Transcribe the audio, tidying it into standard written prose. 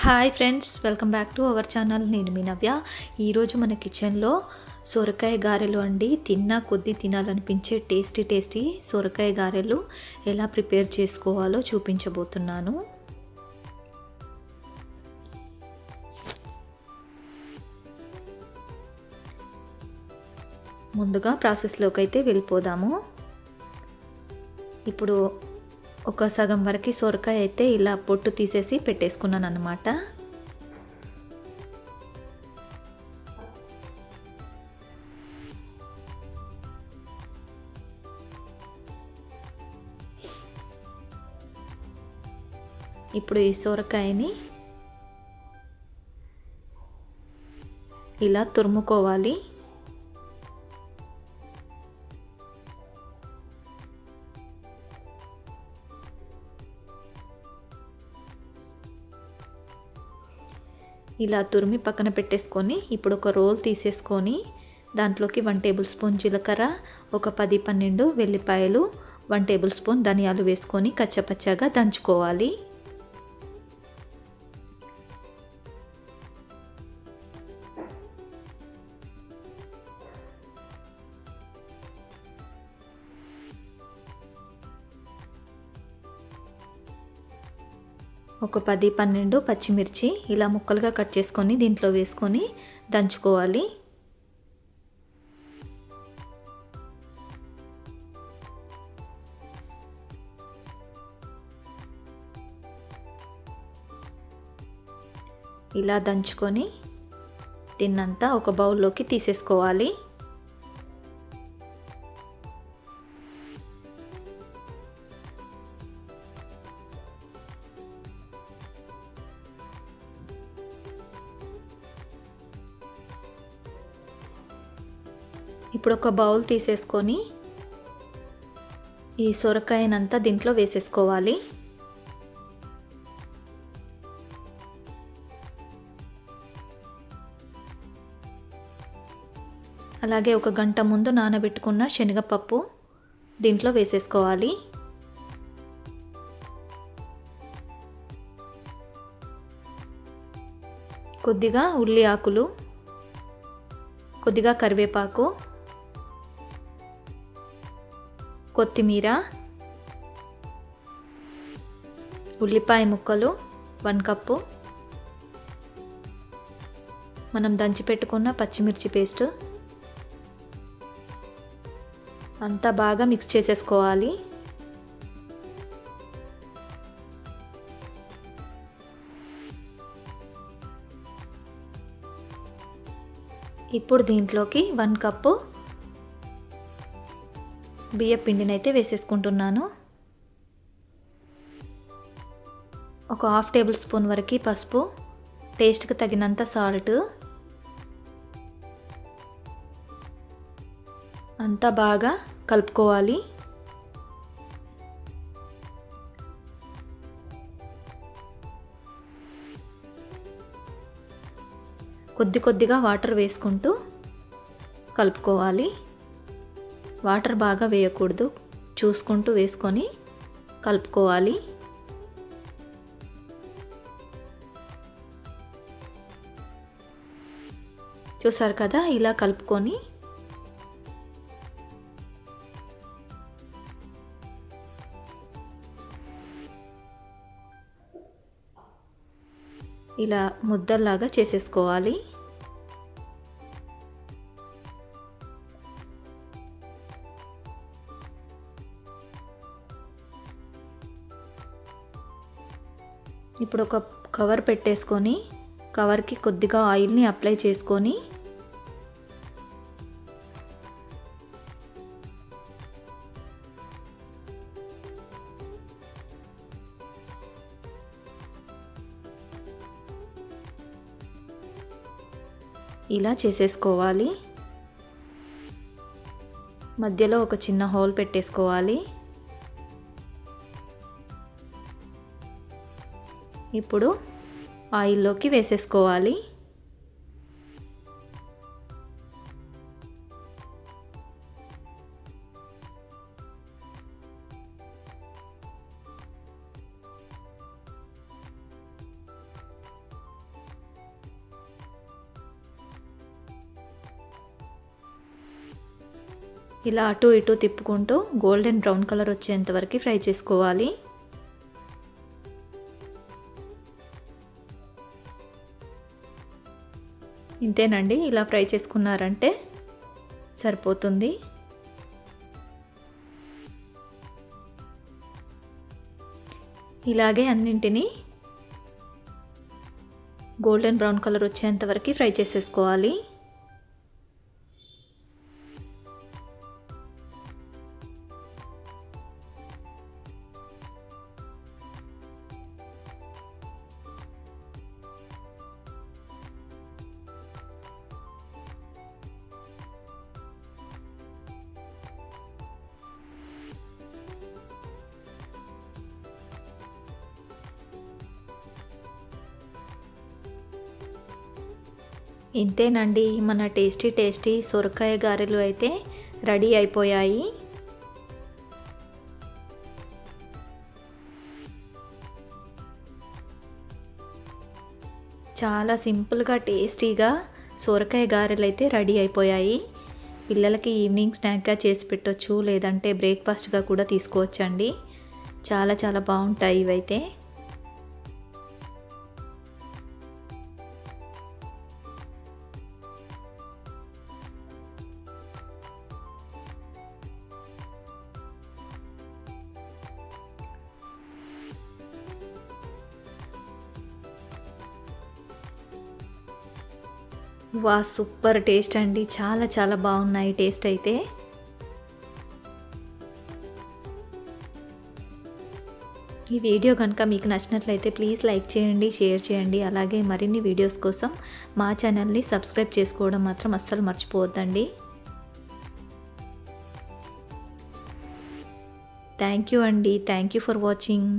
Hi friends, welcome back to our channel. నేను మీ నవ్య. ఈరోజు మన కిచెన్లో సొరకాయ గారెలు అండి. తిన్నా కొద్దీ తినాలనిపించే టేస్టీ సొరకాయ గారెలు ఎలా ప్రిపేర్ చేసుకోవాలో చూపించబోతున్నాను. ముందుగా ప్రాసెస్లోకి అయితే వెళ్ళిపోదాము. ఇప్పుడు ఒక సగం వరకు సొరకాయ అయితే ఇలా పొట్టు తీసేసి పెట్టేసుకున్నాను అన్నమాట. ఇప్పుడు ఈ సొరకాయని ఇలా తురుముకోవాలి. ఇలా తురిమి పక్కన పెట్టేసుకొని ఇప్పుడు ఒక రోల్ తీసేసుకొని దాంట్లోకి 1 టేబుల్ స్పూన్ జీలకర్ర, ఒక 10-12 వెల్లిపాయలు, 1 టేబుల్ స్పూన్ ధనియాలు వేసుకొని కచ్చపచ్చగా దంచుకోవాలి. ఒక 10-12 పచ్చిమిర్చి ఇలా ముక్కలుగా కట్ చేసుకొని దీంట్లో వేసుకొని దంచుకోవాలి. ఇలా దంచుకొని దీన్నంతా ఒక బౌల్లోకి తీసేసుకోవాలి. ఇప్పుడు ఒక బౌల్ తీసేసుకొని ఈ సొరకాయనంతా దీంట్లో వేసేసుకోవాలి. అలాగే ఒక గంట ముందు నానబెట్టుకున్న శనగపప్పు దీంట్లో వేసేసుకోవాలి. కొద్దిగా ఉల్లి ఆకులు, కొద్దిగా కరివేపాకు, కొత్తిమీర, ఉల్లిపాయ ముక్కలు 1 కప్పు, మనం దంచి పెట్టుకున్న పచ్చిమిర్చి పేస్ట్ అంతా బాగా మిక్స్ చేసేసుకోవాలి. ఇప్పుడు దీంట్లోకి 1 కప్పు బియ్య పిండిని అయితే వేసేసుకుంటున్నాను. ఒక 1/2 టేబుల్ స్పూన్ వరకు పసుపు, టేస్ట్కి తగినంత సాల్ట్, అంతా బాగా కలుపుకోవాలి. కొద్దిగా వాటర్ వేసుకుంటూ కలుపుకోవాలి. వాటర్ బాగా వేయకూడదు, చూసుకుంటూ వేసుకొని కలుపుకోవాలి. చూసారు కదా, ఇలా కలుపుకొని ఇలా ముద్దల్లాగా చేసేసుకోవాలి. ఇప్పుడు ఒక కవర్ పెట్టేసుకొని కవర్కి కొద్దిగా ఆయిల్ని అప్లై చేసుకొని ఇలా చేసేసుకోవాలి. మధ్యలో ఒక చిన్న హోల్ పెట్టేసుకోవాలి. ఇప్పుడు ఆయిల్లోకి వేసేసుకోవాలి. ఇలా అటు ఇటు తిప్పుకుంటూ గోల్డెన్ బ్రౌన్ కలర్ వచ్చేంత వరకు ఫ్రై చేసుకోవాలి. ఇంతేనండి, ఇలా ఫ్రై చేసుకున్నారంటే సరిపోతుంది. ఇలాగే అన్నింటినీ గోల్డెన్ బ్రౌన్ కలర్ వచ్చేంత వరకు ఫ్రై చేసేసుకోవాలి. ఇంతేనండి, మన టేస్టీ సొరకాయ గారెలు అయితే రెడీ అయిపోయాయి. చాలా సింపుల్గా టేస్టీగా సొరకాయ గారెలు అయితే రెడీ అయిపోయాయి. పిల్లలకి ఈవినింగ్ స్నాక్గా చేసి పెట్టొచ్చు, లేదంటే బ్రేక్ఫాస్ట్గా కూడా తీసుకోవచ్చండి. చాలా బాగుంటాయి ఇవైతే. వా, సూపర్ టేస్ట్ అండి, చాలా బాగున్నాయి టేస్ట్ అయితే. ఈ వీడియో కనుక మీకు నచ్చినట్లయితే ప్లీజ్ లైక్ చేయండి, షేర్ చేయండి. అలాగే మరిన్ని వీడియోస్ కోసం మా ఛానల్ని సబ్స్క్రైబ్ చేసుకోవడం మాత్రం అస్సలు మర్చిపోవద్దండి. థ్యాంక్ యూ అండి, థ్యాంక్ యూ ఫర్ వాచింగ్.